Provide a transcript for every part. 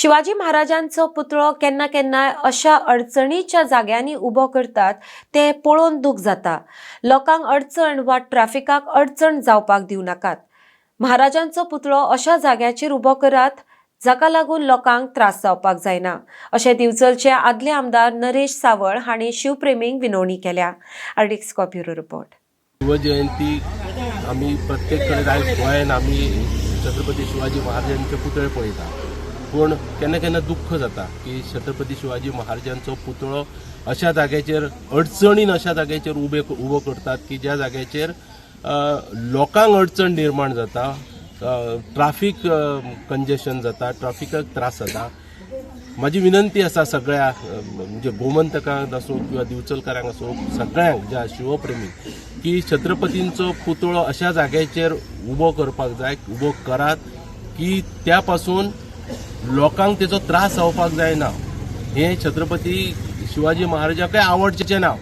शिवाजी महाराजांचो पुतळो केन्ना केन्ना अशा अडचणीच्या जाग्यांनी उबो करतात ते पळोवन दूख जाता। लोकांक अडचण वा ट्रॅफिकाक अडचण जावपाक दिव नाकात। महाराजांचो पुतळो अशा जाग्याचेर उबो करात जाका लागून लोकांक त्रास जावपाक जायना, अशें दिवचलचे आदले आमदार नरेश सावळ हांणी शिवप्रेमींक विनवणी केल्या। आर्टिक्स ब्युरो रिपोर्ट। शिवजयंती आम्ही प्रत्येक कडेन गोंयांत आमी छत्रपती शिवाजी महाराजांचे पुतळे पळयता, पूण केन्ना केन्ना दुख्ख जाता की छत्रपती शिवाजी महाराजांचो पुतळो अशा जाग्याचेर अडचणीन अशा जाग्याचेर उबो करतात की ज्या जाग्याचेर लोकांक अडचण निर्माण जाता, ट्राफीक कंजेशन जाता, ट्राफिकाक त्रास जाता। माझी विनंती आसा सगळ्या म्हणजे गोमंतकांक आसूं किंवा दिवचलकारांक आसूं सगळ्यांक ज्या शिवप्रेमी की छत्रपतींचो पुतळो अशा जाग्याचेर उबो करपाक जाय, उबो करात की त्या पासून लोकांक तेजो त्रास जावपाक जायना। हे छत्रपती शिवाजी महाराजांकय आवडचें नाव,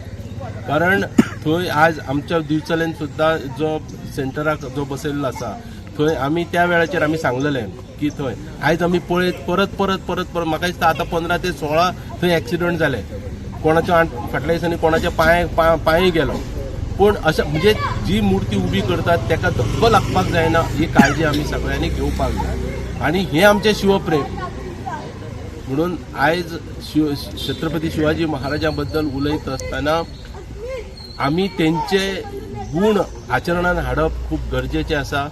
कारण थंय आज आमच्या दिवचल्यान सुद्दां जो सेंटराक जो बसयल्लो आसा थंय आमी त्या वेळाचेर आमी सांगलेलें की थंय आयज आमी पळयत परत परत परत परत म्हाका दिसता आतां 15 ते 16 थंय एक्सिडंट जाले, कोणाच्या फाटल्या दिसांनी कोणाच्या पांय गेलो। पूण अशा म्हणजे जी मुर्ती उबी करतात ताका धक्को लागपाक जायना ही काळजी आमी सगळ्यांनी घेवपाक जाय। आनी हे आमचें शिवप्रेम म्हणून आयज छत्रपती शिवाजी महाराजां बद्दल उलयत आसतना आमी तेंचे गूण आचरणान हाडप खूब गरजेचें आसा।